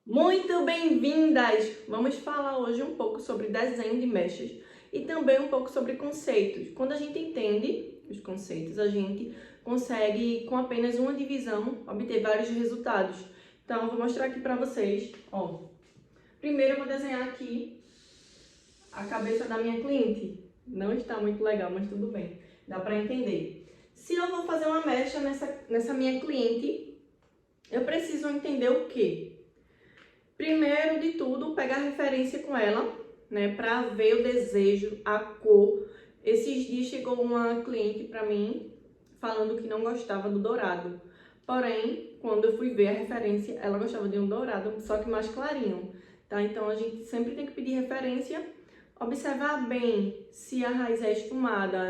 Muito bem-vindas! Vamos falar hoje um pouco sobre desenho de mechas e também um pouco sobre conceitos. Quando a gente entende os conceitos, a gente consegue, com apenas uma divisão, obter vários resultados. Então, eu vou mostrar aqui para vocês. Primeiro eu vou desenhar aqui a cabeça da minha cliente. Não está muito legal, mas tudo bem, dá para entender. Se eu vou fazer uma mecha nessa minha cliente, eu preciso entender o quê? Primeiro de tudo, pegar referência com ela, né, para ver o desejo, a cor. Esses dias chegou uma cliente para mim falando que não gostava do dourado. Porém, quando eu fui ver a referência, ela gostava de um dourado, só que mais clarinho, tá? Então a gente sempre tem que pedir referência, observar bem se a raiz é esfumada.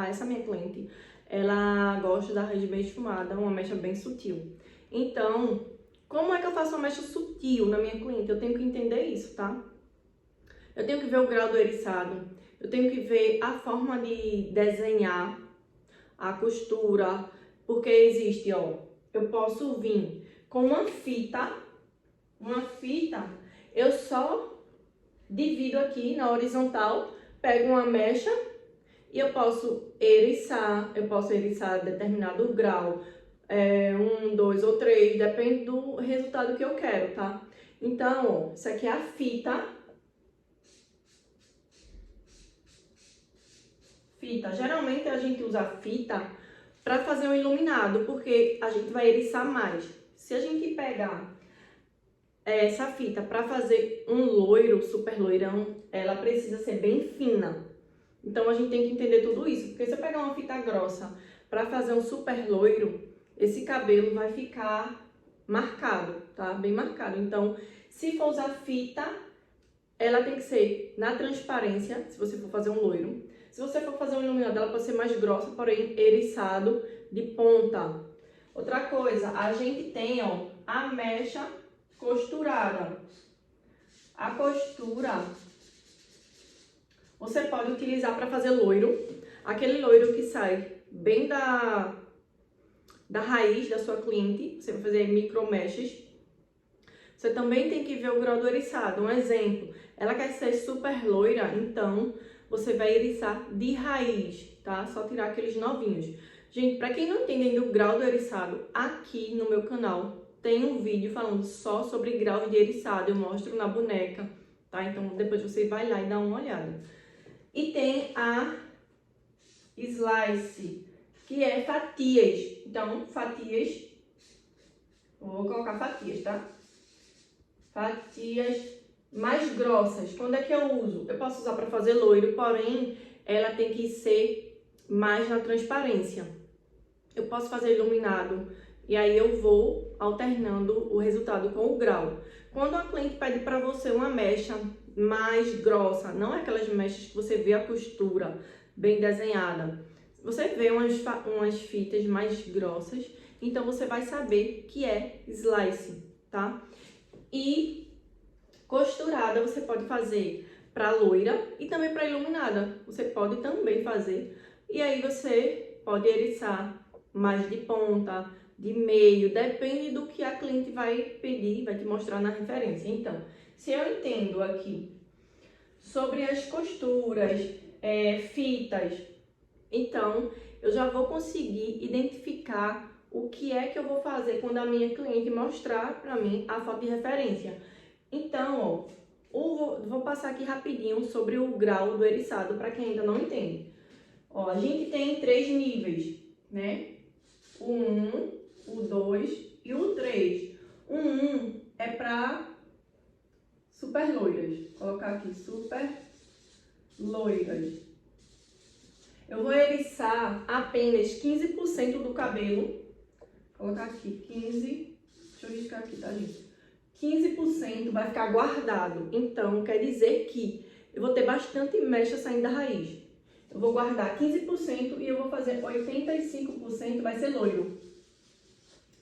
Essa minha cliente, ela gosta da raiz bem esfumada, uma mecha bem sutil. Então, como é que eu faço uma mecha sutil na minha cliente? Eu tenho que entender isso, tá? Eu tenho que ver o grau do eriçado, eu tenho que ver a forma de desenhar, a costura, porque existe, eu posso vir com uma fita, eu só divido aqui na horizontal, pego uma mecha e eu posso eriçar determinado grau, 1, 2 ou 3, depende do resultado que eu quero, tá? Então, isso aqui é a fita. Geralmente a gente usa a fita para fazer um iluminado, porque a gente vai eriçar mais. Se a gente pegar essa fita para fazer um loiro, super loirão, ela precisa ser bem fina. Então a gente tem que entender tudo isso, porque se eu pegar uma fita grossa para fazer um super loiro, esse cabelo vai ficar marcado, tá? Bem marcado. Então, se for usar fita, ela tem que ser na transparência, se você for fazer um loiro. Se você for fazer um iluminado, ela pode ser mais grossa, porém eriçado de ponta. Outra coisa, a gente tem, a mecha costurada. A costura você pode utilizar para fazer loiro, aquele loiro que sai bem da raiz da sua cliente. Você vai fazer micro mechas. Você também tem que ver o grau do eriçado. Um exemplo, ela quer ser super loira, então você vai eriçar de raiz, tá? Só tirar aqueles novinhos. Gente, para quem não entende ainda o grau do eriçado, aqui no meu canal tem um vídeo falando só sobre graus de eriçado. Eu mostro na boneca, tá? Então depois você vai lá e dá uma olhada. E tem a slice, que é fatias. Então, fatias, vou colocar fatias, tá? Fatias mais grossas. Quando é que eu uso? Eu posso usar para fazer loiro, porém, ela tem que ser mais na transparência. Eu posso fazer iluminado, e aí eu vou alternando o resultado com o grau. Quando a cliente pede para você uma mecha mais grossa, não é aquelas mechas que você vê a costura bem desenhada, você vê umas fitas mais grossas, então você vai saber que é slice, tá? E costurada você pode fazer para loira e também para iluminada, você pode também fazer. E aí você pode eriçar mais de ponta, de meio, depende do que a cliente vai pedir, vai te mostrar na referência. Então, se eu entendo aqui sobre as costuras, fitas, então eu já vou conseguir identificar o que é que eu vou fazer quando a minha cliente mostrar para mim a foto de referência. Então, vou passar aqui rapidinho sobre o grau do eriçado para quem ainda não entende. A gente tem 3 níveis, né? O 1, o 2 e o 3. O 1 é para super loiras. Vou colocar aqui super loiras. Eu vou eriçar apenas 15% do cabelo. Vou colocar aqui 15. Deixa eu riscar aqui, tá, gente? 15% vai ficar guardado. Então, quer dizer que eu vou ter bastante mecha saindo da raiz. Eu vou guardar 15% e eu vou fazer 85% vai ser loiro.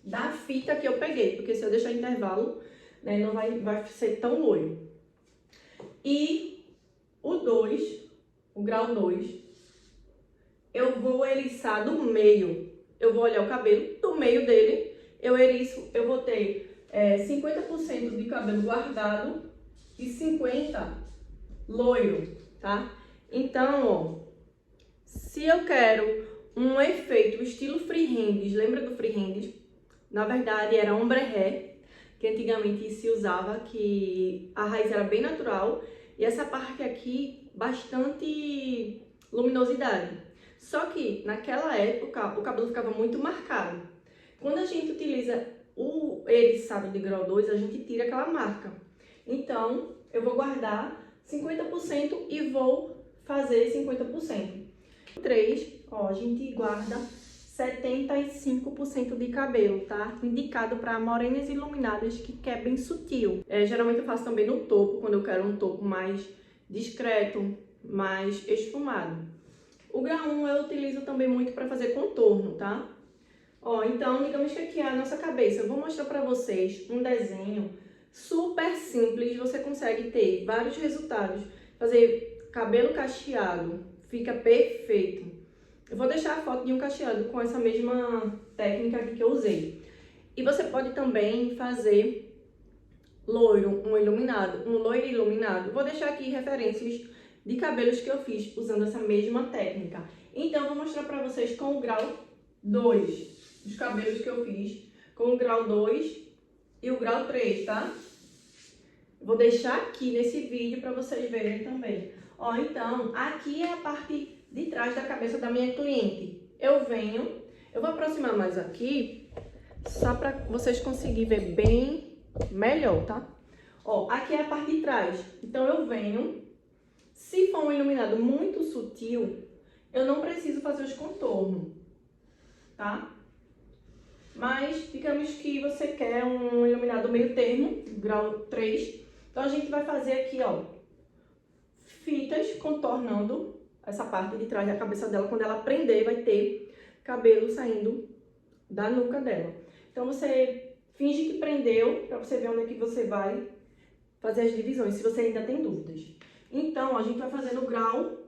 Da fita que eu peguei, porque se eu deixar intervalo, né, não vai ser tão loiro. E o 2, o grau 2, eu vou eriçar do meio. Eu vou olhar o cabelo do meio dele, eu eriço, eu vou ter 50% de cabelo guardado e 50% loiro, tá? Então, ó, se eu quero um efeito estilo freehands, lembra do freehands? Na verdade era ombre hair, que antigamente se usava, que a raiz era bem natural e essa parte aqui bastante luminosidade. Só que naquela época o cabelo ficava muito marcado. Quando a gente utiliza o eriçado de grau 2, a gente tira aquela marca. Então eu vou guardar 50% e vou fazer 50%. 3, ó, a gente guarda 75% de cabelo, tá? Indicado para morenas iluminadas que quer bem sutil. Geralmente eu faço também no topo, quando eu quero um topo mais discreto, mais esfumado. O grau 1 eu utilizo também muito para fazer contorno, tá? Ó, então, digamos que aqui é a nossa cabeça. Eu vou mostrar para vocês um desenho super simples. Você consegue ter vários resultados. Fazer cabelo cacheado, fica perfeito. Eu vou deixar a foto de um cacheado com essa mesma técnica aqui que eu usei. E você pode também fazer loiro, um iluminado, um loiro iluminado. Vou deixar aqui referências de cabelos que eu fiz usando essa mesma técnica. Então, eu vou mostrar para vocês com o grau 2, os cabelos que eu fiz com o grau 2 e o grau 3, tá? Vou deixar aqui nesse vídeo para vocês verem também. Ó, então, aqui é a parte de trás da cabeça da minha cliente. Eu vou aproximar mais aqui, só para vocês conseguirem ver bem melhor, tá? Ó, aqui é a parte de trás. Então, eu venho, se for um iluminado muito sutil, eu não preciso fazer os contornos, tá? Mas, digamos que você quer um iluminado meio termo, grau 3. Então, a gente vai fazer aqui, ó, fitas contornando essa parte de trás da cabeça dela. Quando ela prender, vai ter cabelo saindo da nuca dela. Então, você finge que prendeu, pra você ver onde é que você vai fazer as divisões, se você ainda tem dúvidas. Então, a gente vai fazer no grau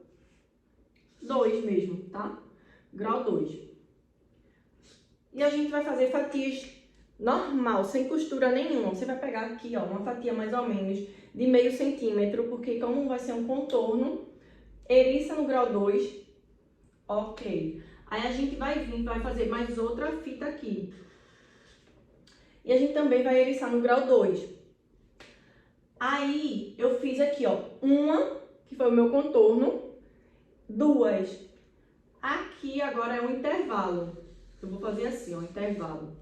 2 mesmo, tá? Grau 2. E a gente vai fazer fatias normal, sem costura nenhuma. Você vai pegar aqui, ó, uma fatia mais ou menos de meio centímetro, porque como vai ser um contorno, eriça no grau 2, ok. Aí a gente vai fazer mais outra fita aqui. E a gente também vai eriçar no grau 2. Aí eu fiz aqui, ó, uma, que foi o meu contorno, duas. Aqui agora é um intervalo. Eu vou fazer assim, ó, intervalo.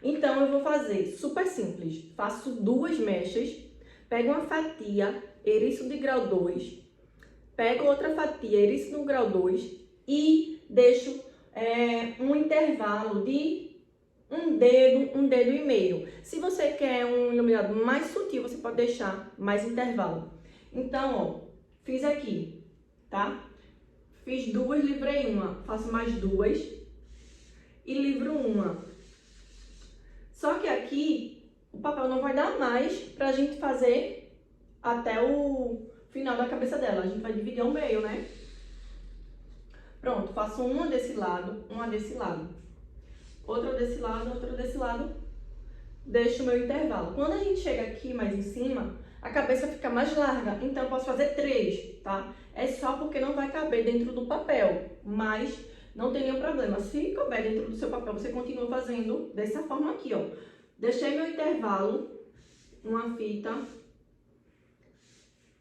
Então eu vou fazer super simples. Faço duas mechas, pego uma fatia, eriço de grau 2, pego outra fatia, eriço no grau 2 e deixo um intervalo de um dedo e meio. Se você quer um iluminado mais sutil, você pode deixar mais intervalo. Então, ó, fiz aqui, tá? Fiz duas, livrei uma, faço mais duas e livro uma. Só que aqui o papel não vai dar mais pra gente fazer até o final da cabeça dela. A gente vai dividir ao meio, né? Pronto, faço uma desse lado, uma desse lado. Outra desse lado, outra desse lado. Deixo o meu intervalo. Quando a gente chega aqui mais em cima, a cabeça fica mais larga. Então eu posso fazer 3, tá? É só porque não vai caber dentro do papel, mas não tem nenhum problema. Se couber dentro do seu papel, você continua fazendo dessa forma aqui, ó. Deixei meu intervalo, uma fita,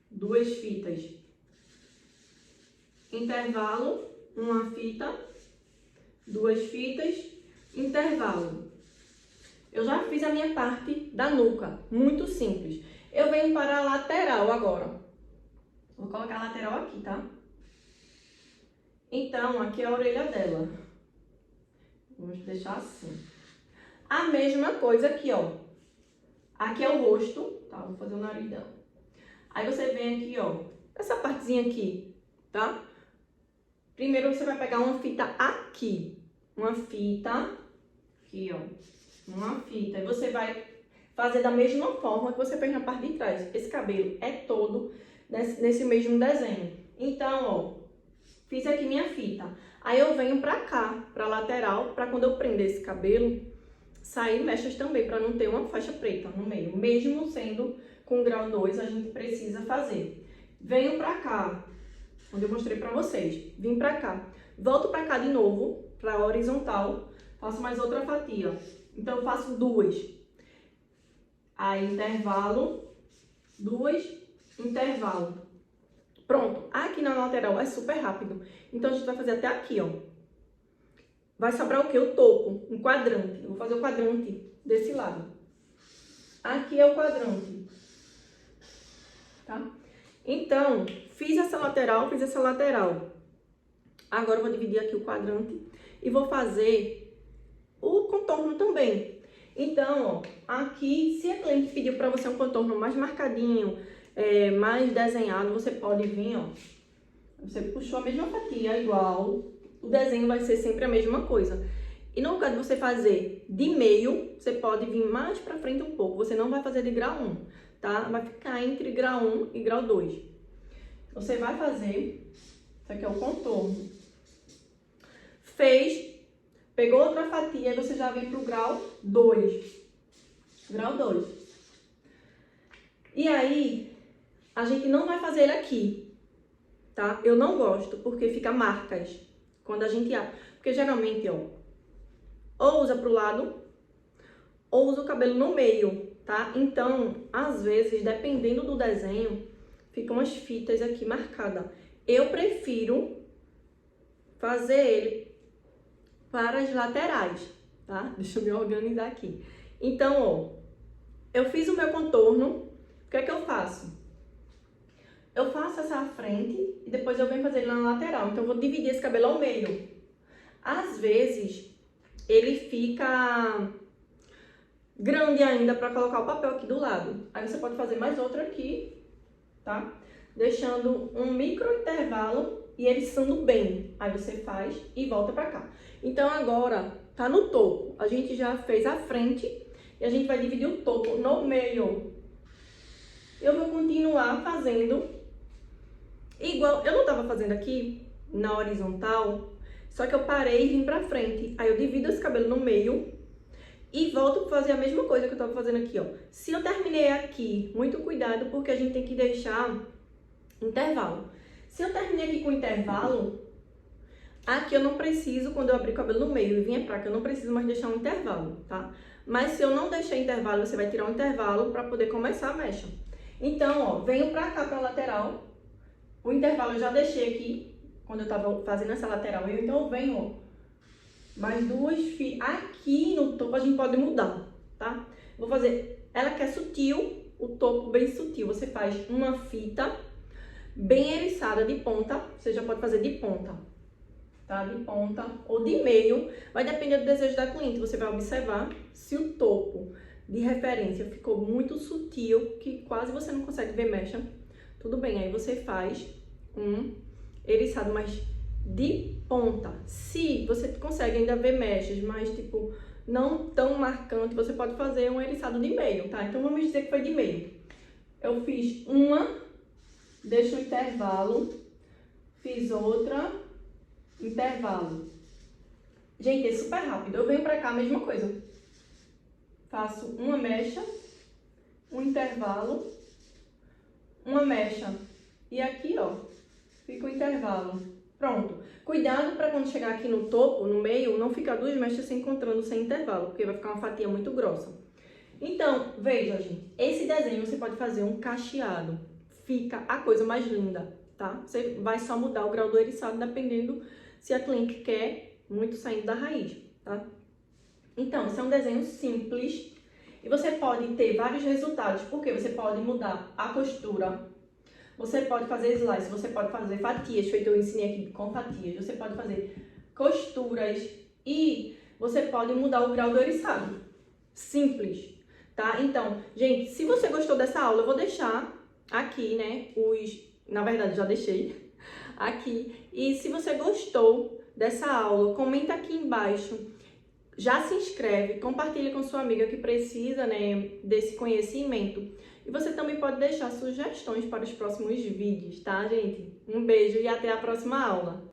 duas fitas. Intervalo, uma fita, duas fitas, intervalo. Eu já fiz a minha parte da nuca, muito simples. Eu venho para a lateral agora. Vou colocar a lateral aqui, tá? Então, aqui é a orelha dela. Vamos deixar assim. A mesma coisa aqui, ó. Aqui é o rosto, tá? Vou fazer o nariz dela. Aí você vem aqui, ó, essa partezinha aqui, tá? Primeiro você vai pegar uma fita aqui. Uma fita aqui, ó. Uma fita. E você vai fazer da mesma forma que você fez na parte de trás. Esse cabelo é todo nesse mesmo desenho. Então, ó, fiz aqui minha fita. Aí eu venho pra cá, pra lateral, pra quando eu prender esse cabelo, sair mechas também, para não ter uma faixa preta no meio. Mesmo sendo com grau 2, a gente precisa fazer. Venho pra cá, onde eu mostrei pra vocês. Vim pra cá. Volto pra cá de novo, pra horizontal. Faço mais outra fatia. Então, eu faço 2. Aí, intervalo. 2, intervalo. Pronto. Aqui na lateral é super rápido. Então, a gente vai fazer até aqui, ó. Vai sobrar o quê? O topo, um quadrante. Eu vou fazer o quadrante desse lado. Aqui é o quadrante. Tá? Então, fiz essa lateral, fiz essa lateral. Agora eu vou dividir aqui o quadrante e vou fazer o contorno também. Então, ó, aqui, se a cliente pediu para você um contorno mais marcadinho, mais desenhado, você pode vir, ó. Você puxou a mesma fatia, igual. O desenho vai ser sempre a mesma coisa. E no lugar de você fazer de meio, você pode vir mais pra frente um pouco. Você não vai fazer de grau 1, tá? Vai ficar entre grau 1 e grau 2. Você vai fazer, isso aqui é o contorno. Fez, pegou outra fatia e você já vem pro grau 2. Grau 2. E aí, a gente não vai fazer ele aqui, tá? Eu não gosto, porque fica marcas. Quando a gente... Porque geralmente, ó, ou usa pro lado, ou usa o cabelo no meio, tá? Então, às vezes, dependendo do desenho, ficam as fitas aqui marcadas. Eu prefiro fazer ele para as laterais, tá? Deixa eu me organizar aqui. Então, ó, eu fiz o meu contorno, o que é que eu faço? Eu faço essa frente e depois eu venho fazer ele na lateral. Então, eu vou dividir esse cabelo ao meio. Às vezes, ele fica grande ainda para colocar o papel aqui do lado. Aí, você pode fazer mais outro aqui, tá? Deixando um micro intervalo e eriçando bem. Aí, você faz e volta pra cá. Então, agora, tá no topo. A gente já fez a frente e a gente vai dividir o topo no meio. Eu vou continuar fazendo igual, eu não tava fazendo aqui na horizontal, só que eu parei e vim pra frente. Aí eu divido esse cabelo no meio e volto pra fazer a mesma coisa que eu tava fazendo aqui, ó. Se eu terminei aqui, muito cuidado, porque a gente tem que deixar intervalo. Se eu terminei aqui com intervalo, aqui eu não preciso, quando eu abrir o cabelo no meio e vinha pra cá, eu não preciso mais deixar um intervalo, tá? Mas se eu não deixar intervalo, você vai tirar um intervalo pra poder começar a mecha. Então, ó, venho pra cá, pra lateral. O intervalo eu já deixei aqui, quando eu tava fazendo essa lateral. Então eu venho, ó, mais 2 fitas. Aqui no topo a gente pode mudar, tá? Vou fazer, ela que é sutil, o topo bem sutil. Você faz uma fita bem eriçada de ponta. Você já pode fazer de ponta, tá? De ponta ou de meio. Vai depender do desejo da cliente. Você vai observar se o topo de referência ficou muito sutil, que quase você não consegue ver mecha. Tudo bem, aí você faz um eriçado, mas de ponta. Se você consegue ainda ver mechas, mas tipo, não tão marcante, você pode fazer um eriçado de meio, tá? Então vamos dizer que foi de meio. Eu fiz uma, deixo um intervalo, fiz outra, intervalo. Gente, é super rápido. Eu venho pra cá, a mesma coisa. Faço uma mecha, um intervalo, uma mecha. E aqui, ó, fica o intervalo. Pronto. Cuidado para quando chegar aqui no topo, no meio, não ficar 2 mechas se encontrando sem intervalo, porque vai ficar uma fatia muito grossa. Então, veja, gente, esse desenho você pode fazer um cacheado. Fica a coisa mais linda, tá? Você vai só mudar o grau do eriçado, dependendo se a cliente quer muito saindo da raiz, tá? Então, esse é um desenho simples e você pode ter vários resultados, porque você pode mudar a costura, você pode fazer slice, você pode fazer fatias, feito eu ensinei aqui com fatias, você pode fazer costuras e você pode mudar o grau do eriçado. Simples, tá? Então, gente, se você gostou dessa aula, eu vou deixar aqui, né, na verdade, já deixei aqui. E se você gostou dessa aula, comenta aqui embaixo. Já se inscreve, compartilha com sua amiga que precisa, né, desse conhecimento. E você também pode deixar sugestões para os próximos vídeos, tá, gente? Um beijo e até a próxima aula!